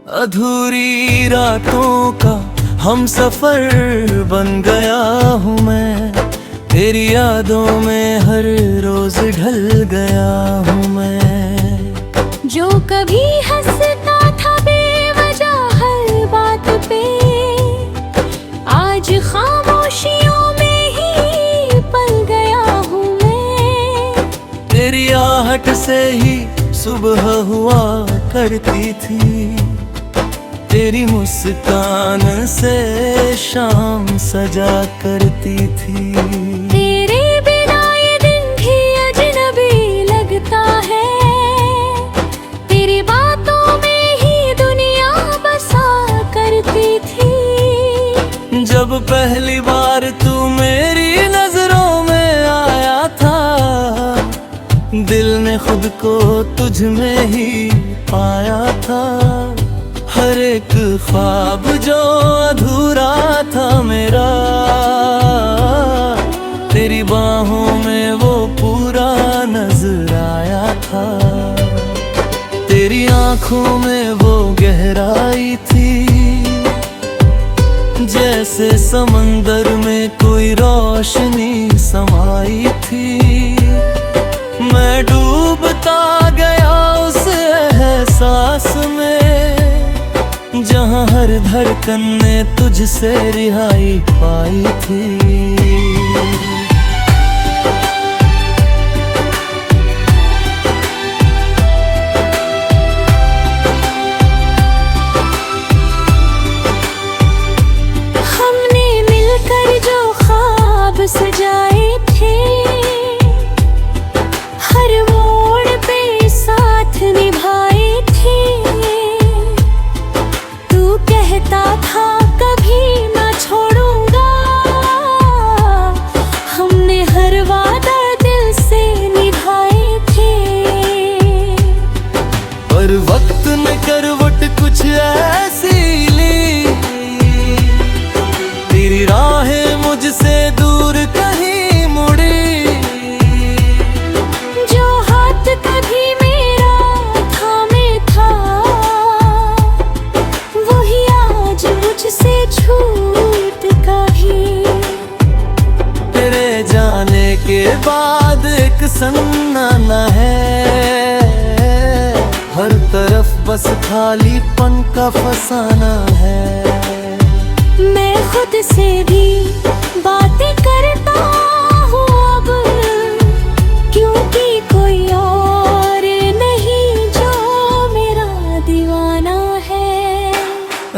अधूरी रातों का हम सफर बन गया हूँ मैं, तेरी यादों में हर रोज ढल गया हूँ मैं। जो कभी हंसता था बेवजह हर बात पे, आज खामोशियों में ही पल गया हूँ मैं। तेरी आहट से ही सुबह हुआ करती थी, तेरी मुस्कान से शाम सजा करती थी। तेरे बिना ये दिन भी अजनबी लगता है, तेरी बातों में ही दुनिया बसा करती थी। जब पहली बार तू मेरी नजरों में आया था, दिल ने खुद को तुझ में ही पाया था। हर एक ख्वाब जो अधूरा था मेरा, तेरी बाहों में वो पूरा नजर आया था। तेरी आंखों में वो गहराई थी, जैसे समंदर में कोई रोशनी समाई थी। मैं डूबता गया उस एहसास में, जहाँ हर धड़कन ने तुझसे रिहाई पाई थी। हमने मिलकर जो ख्वाब सजाए थे, हर मोड़ पे साथ निभाए थे। तू कहता था कभी ना छोड़ूंगा, हमने हर वादा दिल से निभाए थे। पर वक्त ने करवट कुछ ऐसी ली, तेरी राहें मुझसे दूर कहीं मुड़ी। जो हाथ कभी मेरा थामे था, वही आज मुझसे छूट कभी। तेरे जाने के बाद एक सन्नाटा है, हर तरफ बस खालीपन का फसाना है। मैं खुद से भी बातें करता हूँ अब, क्योंकि कोई और नहीं जो मेरा दीवाना है।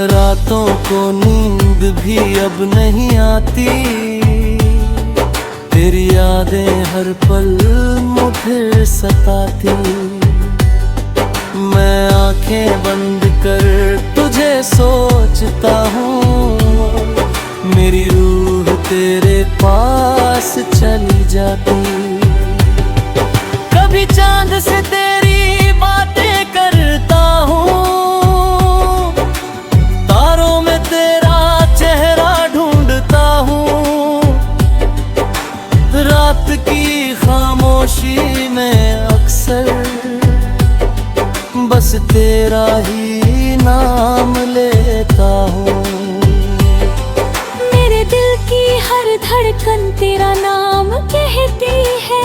रातों को नींद भी अब नहीं आती, तेरी यादें हर पल मुझे सताती। मैं आंखें बंद कर तुझे सोचता हूँ, मेरी रूह तेरे पास चली जाती। कभी चांद से तेरी बातें करता हूँ, तारों में तेरा चेहरा ढूंढता हूँ। रात की खामोशी में अक्सर बस तेरा ही नाम लेता हूँ। मेरे दिल की हर धड़कन तेरा नाम कहती है,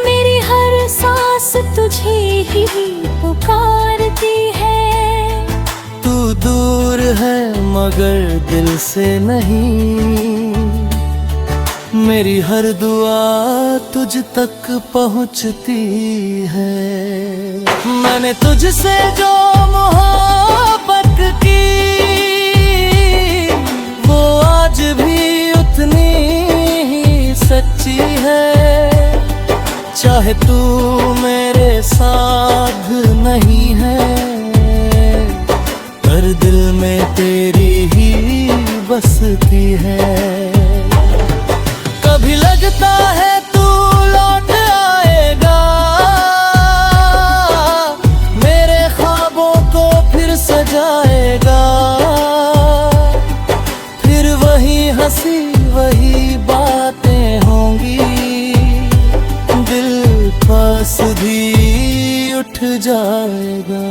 मेरी हर सांस तुझे ही पुकारती है। तू दूर है मगर दिल से नहीं, मेरी हर दुआ तुझ तक पहुँचती है। मैंने तुझसे जो मोहब्बत की, वो आज भी उतनी ही सच्ची है। चाहे तू मेरे साथ नहीं है, पर दिल में तेरी ही बसती है। कभी लगता है तू लौट आएगा, मेरे ख्वाबों को फिर सजाएगा। फिर वही हंसी वही बातें होंगी, दिल पास भी उठ जाएगा।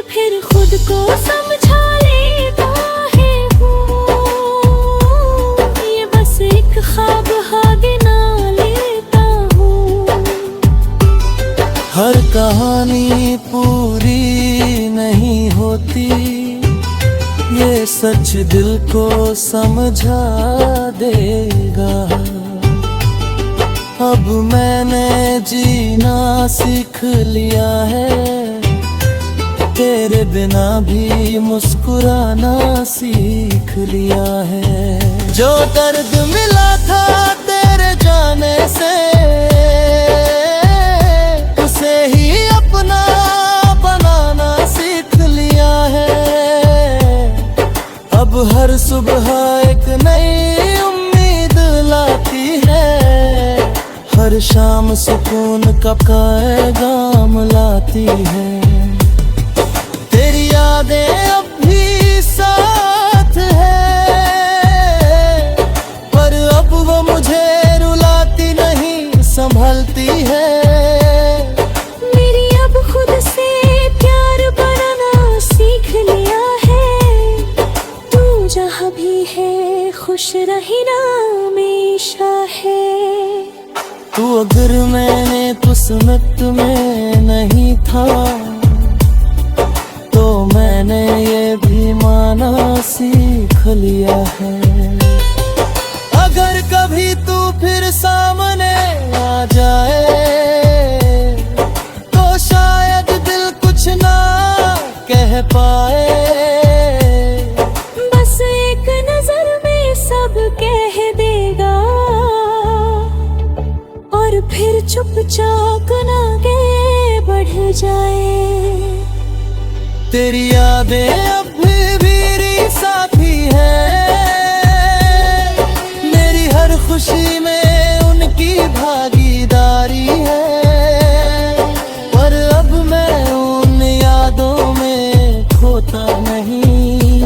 फिर खुद को समझा लेता है वो, ये बस एक ख्वाब हाँ गिना लेता हूँ। हर कहानी पूरी नहीं होती, ये सच दिल को समझा देगा। अब मैंने जीना सीख लिया है, तेरे बिना भी मुस्कुराना सीख लिया है। जो दर्द मिला था तेरे जाने से, उसे ही अपना बनाना सीख लिया है। अब हर सुबह एक नई उम्मीद लाती है, हर शाम सुकून का पैगाम लाती है। तेरी यादें अब भी साथ है, पर अब वो मुझे रुलाती नहीं संभलती है। मेरी अब खुद से प्यार बनाना सीख लिया है, तू जहाँ भी है खुश रहना हमेशा है। तू अगर मैंने किस्मत में नहीं था, तो मैंने ये भी माना सीख लिया है। अगर कभी तू फिर सामने आ जाए, तो शायद दिल कुछ ना कह पाए। बस एक नजर में सब कह देगा, और फिर चुपचाप आगे बढ़ जाए। तेरी यादें अब भी साथी है, मेरी हर खुशी में उनकी भागीदारी है। पर अब मैं उन यादों में खोता नहीं,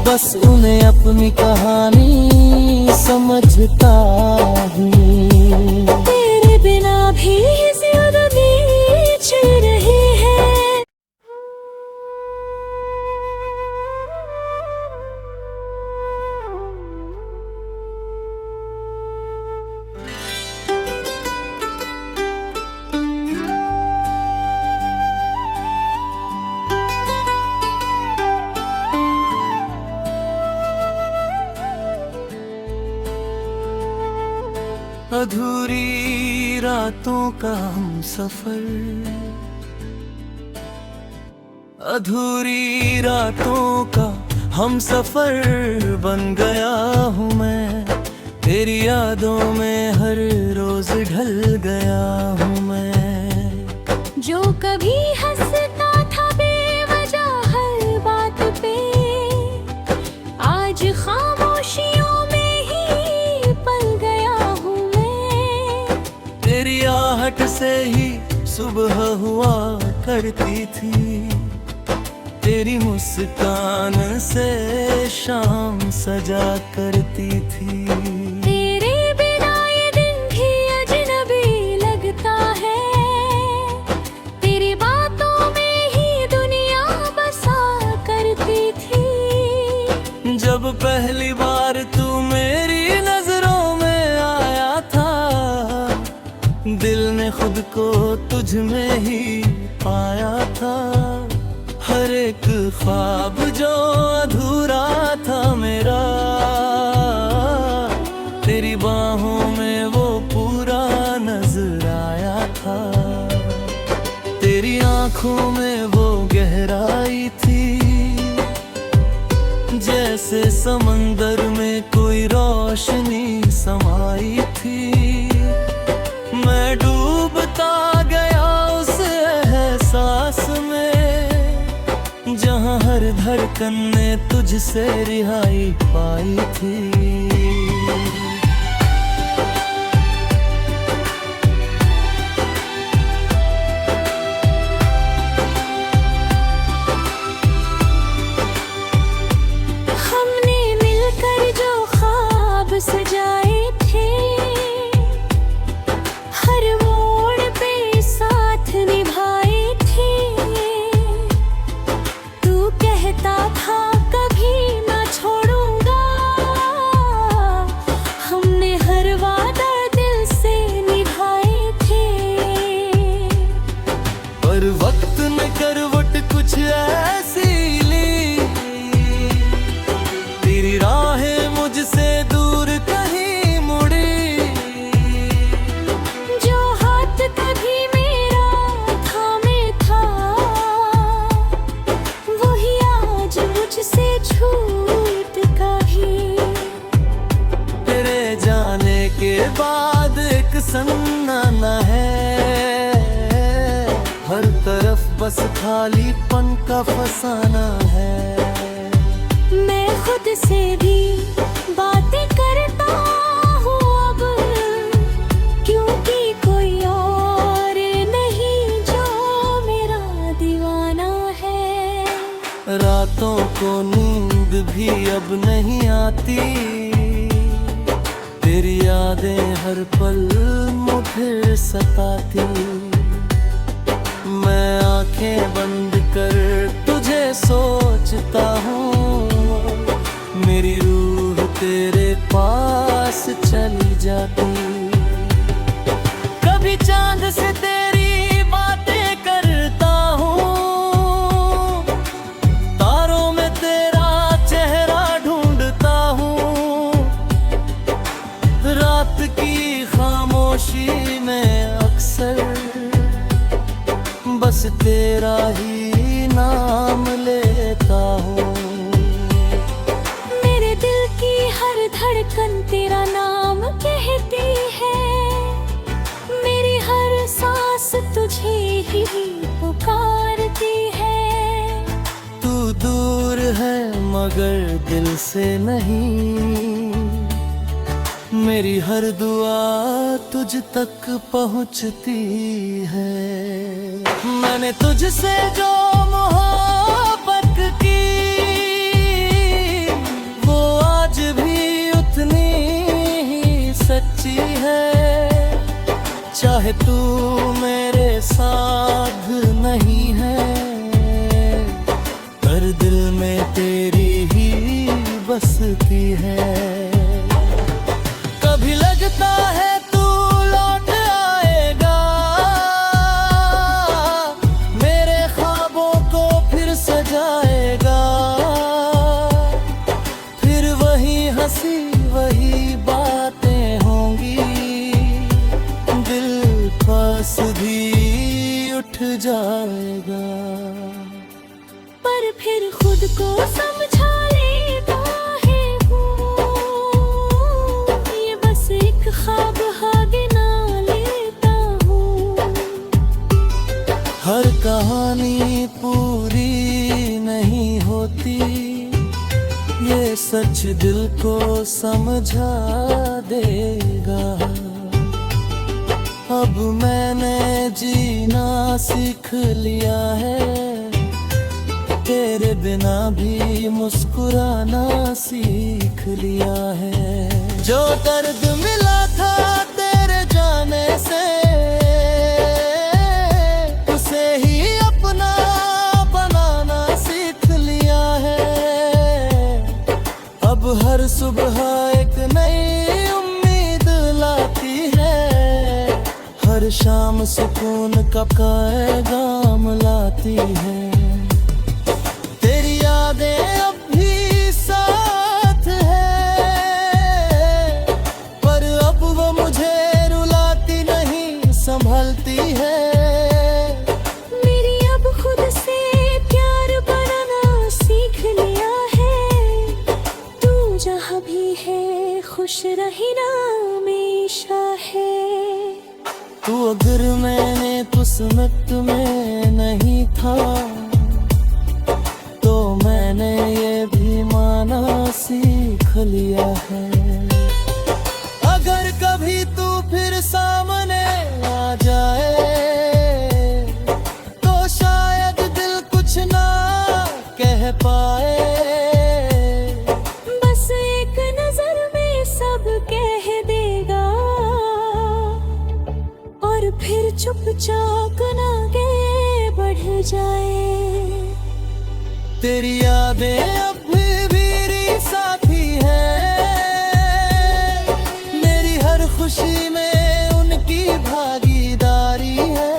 बस उन्हें अपनी कहानी समझता हूँ। तेरे बिना भी जिंदगी चल रही है। अधूरी रातों का हम सफर, अधूरी रातों का हम सफर बन गया हूँ मैं। तेरी यादों में हर रोज ढल गया हूँ मैं। जो कभी हंसता था बेवजह हर बात पे, आज खामोशियों में ही पल गया हूँ मैं। तेरी आहट से ही सुबह हुआ करती थी, तेरी मुस्कान से शाम सजा करती थी। तेरे बिना ये दिन भी अजनबी लगता है, तेरी बातों में ही दुनिया बसा करती थी। जब पहली बार तू मेरी नजरों में आया था, दिल ने खुद को तुझ में ही पाया था। हर एक ख्वाब जो अधूरा था मेरा, तेरी बाहों में वो पूरा नजर आया था। तेरी आंखों में वो गहराई थी, जैसे समंदर में कोई रोशनी समाई थी। मैं डूबता गया उस एहसास में, जहां हर धड़कन ने तुझसे रिहाई पाई थी। हमने मिलकर जो ख्वाब सजाए थे, हर मोड़ पे साथ निभाए थे। ने करवट कुछ ऐसी ली, तेरी राहें मुझसे दूर कहीं मुड़ी। जो हाथ कभी मेरा थामे था, वही आज मुझसे छूट कहीं। तेरे जाने के बाद एक सन्नाटा है, हर तरफ बस खालीपन का फसाना है। मैं खुद से भी बातें करता हूँ अब, क्योंकि कोई और नहीं जो मेरा दीवाना है। रातों को नींद भी अब नहीं आती, तेरी यादें हर पल मुझे सताती। मैं आंखें बंद कर तुझे सोचता हूँ, मेरी रूह तेरे पास चली जाती। कभी चांद से तेरी बातें करता हूँ, तारों में तेरा चेहरा ढूंढता हूँ। रात की खामोशी में अक्सर बस तेरा ही नाम लेता हूँ। मेरे दिल की हर धड़कन तेरा नाम कहती है, मेरी हर सांस तुझे ही पुकारती है। तू दूर है मगर दिल से नहीं, मेरी हर दुआ तुझ तक पहुंचती है। मैंने तुझसे जो मोहब्बत की, वो आज भी उतनी ही सच्ची है। चाहे तू मेरे साथ नहीं है, पर दिल में तेरी ही बसती है। कभी लगता है तू लौट आएगा, मेरे ख्वाबों को फिर सजाएगा। फिर वही हंसी वही बातें होंगी, दिल पास भी उठ जाएगा। पर फिर खुद को समझा लेता है हूँ, ये बस एक ख्वाब हा गिना लेता हूँ। हर कहानी पूरी नहीं होती, ये सच दिल को समझा देगा। अब मैंने जीना सीख लिया है, तेरे बिना भी मुस्कुराना सीख लिया है। जो दर्द मिला था तेरे जाने से, उसे ही अपना बनाना सीख लिया है। अब हर सुबह एक नई उम्मीद लाती है, हर शाम सुकून का पैगाम लाती है। तेरी यादें अब भी साथ है, पर अब वो मुझे रुलाती नहीं संभलती है। मेरी अब खुद से प्यार बनाना सीख लिया है, तू जहाँ भी है खुश रहना हमेशा है। तू अगर मैंने किस्मत में नहीं था, तो मैंने ये भी माना सीख लिया है। अगर कभी तू फिर सामने आ जाए, तो शायद दिल कुछ ना कह पाए। बस एक नजर में सब कह देगा, और फिर चुपचाप आगे बढ़ जाए। तेरी यादें अब भी साथी है, मेरी हर खुशी में उनकी भागीदारी है।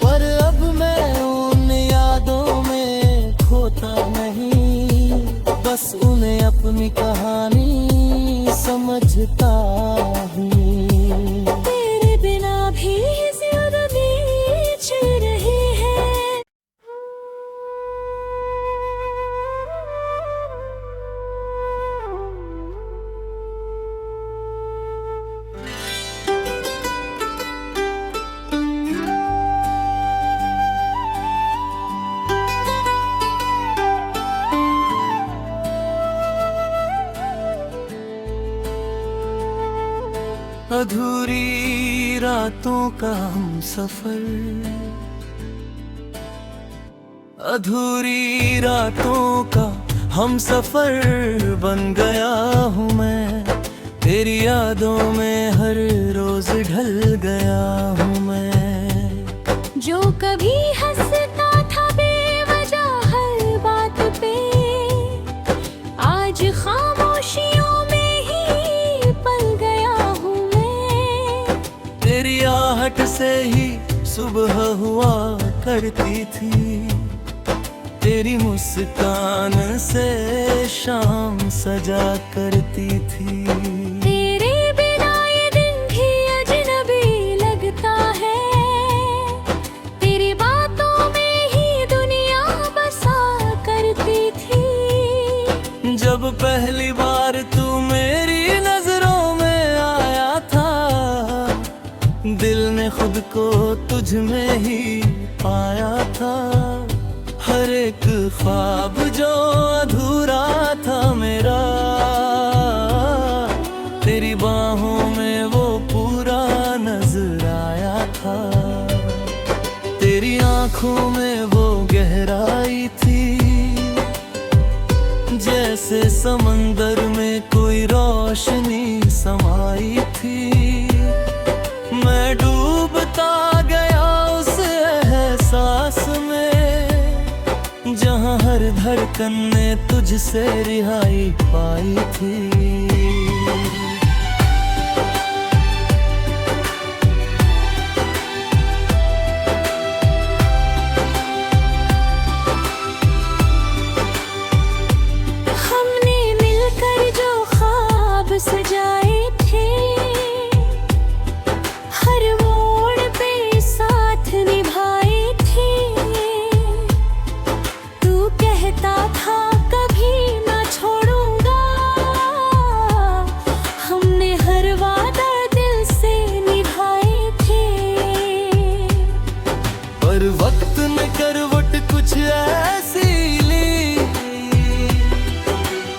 पर अब अपनी कहानी समझता हूँ। तेरे बिना भी जिंदगी चल रही है। अधूरी रातों का हम सफर, अधूरी रातों का हम सफर बन गया हूँ मैं। तेरी यादों में हर रोज ढल गया हूँ मैं। जो कभी हंसता था बेवजह हर बात पे, आज खामोशियों में ही पल गया हूँ मैं। तेरी आहट से ही सुबह हुआ करती थी, तेरी मुस्कान से शाम सजा करती थी। तेरे बिना ये दिन भी अजनबी लगता है, तेरी बातों में ही दुनिया बसा करती थी। जब पहली बार तू मेरी नजरों में आया था, दिल ने खुद को तुझ में ही पाया था। हर एक ख्वाब जो अधूरा था मेरा, तेरी बाहों में वो पूरा नजर आया था। तेरी आंखों में वो गहराई थी, जैसे समंदर में कोई रोशनी समाई थी। मैं डूबता गया उस एहसास में, जहाँ हर धड़कन ने तुझसे रिहाई पाई थी। हमने मिलकर जो ख्वाब सजाए थे, हर मोड़ पे साथ निभाए थे। तू कहता था कभी ना छोड़ूंगा, हमने हर वादा दिल से निभाए थे। पर वक्त ने करवट कुछ ऐसी ली,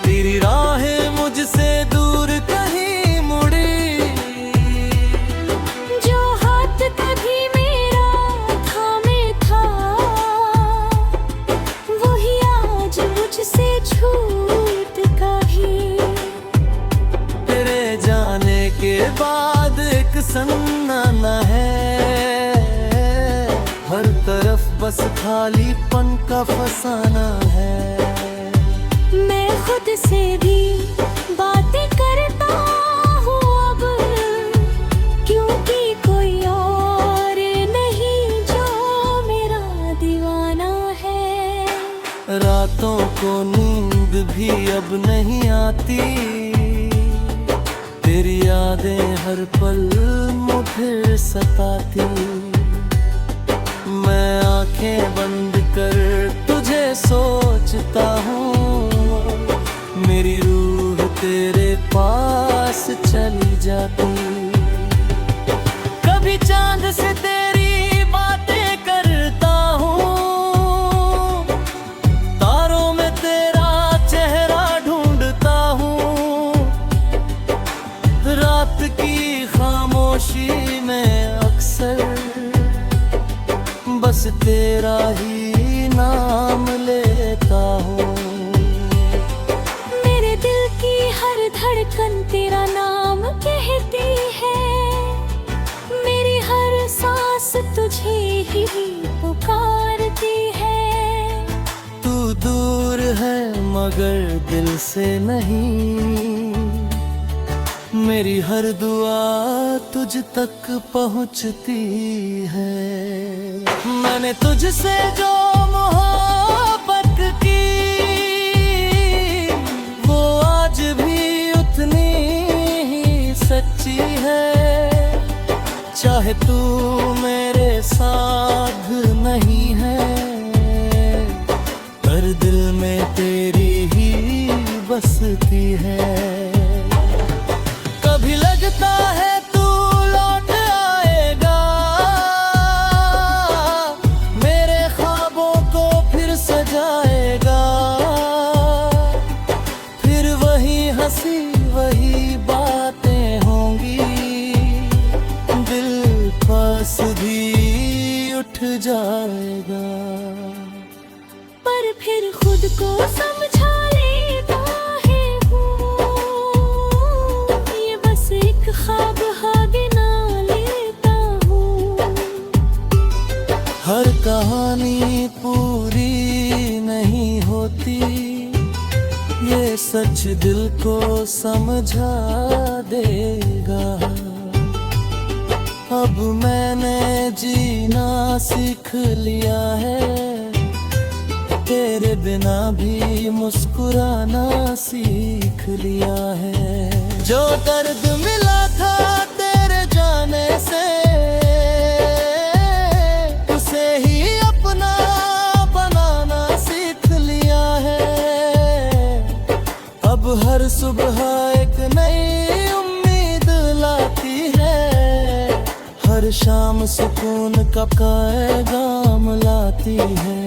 तेरी राहें मुझसे दूर कहीं मुड़ी। जो हाथ कभी मेरा थामे था, वही आज मुझसे छूट का भी। तेरे जाने के बाद एक सन्नाटा है, हर तरफ बस खालीपन का फसाना है। मैं खुद से भी बातें करता हूँ अब, क्योंकि कोई और नहीं जो मेरा दीवाना है। रातों को नींद भी अब नहीं आती, तेरी यादें हर पल मुझे सताती। मैं आंखें बंद कर तुझे सोचता हूँ, मेरी रूह तेरे पास चली जाती। कभी चांद से तेरी बातें करता हूँ, तारों में तेरा चेहरा ढूंढता हूँ। रात की खामोशी में अक्सर बस तेरा ही नाम लेता हूँ। मेरे दिल की हर धड़कन तेरा नाम कहती है, मेरी हर सांस तुझे ही पुकारती है। तू दूर है मगर दिल से नहीं, मेरी हर दुआ तुझ तक पहुंचती है। मैंने तुझसे जो मोहब्बत की, वो आज सी है। चाहे तू मेरे साथ नहीं है, पर दिल में तेरी ही बसती है। कभी लगता है तू लौट आएगा, मेरे ख्वाबों को फिर सजाएगा। फिर वही हंसी वही बातें होंगी, दिल पास भी उठ जाएगा। पर फिर खुद को समझा लेता है हूँ, ये बस एक ख्वाब हाँ गिना लेता हूँ। हर कहानी पूरी नहीं होती, ये सच दिल को समझा देगा। अब मैंने जीना सीख लिया है, तेरे बिना भी मुस्कुराना सीख लिया है। जो दर्द मिला था तेरे जाने से, उसे ही अपना बनाना सीख लिया है। अब हर सुबह एक नई उम्मीद लाती है, हर शाम सुकून का पैगाम लाती है।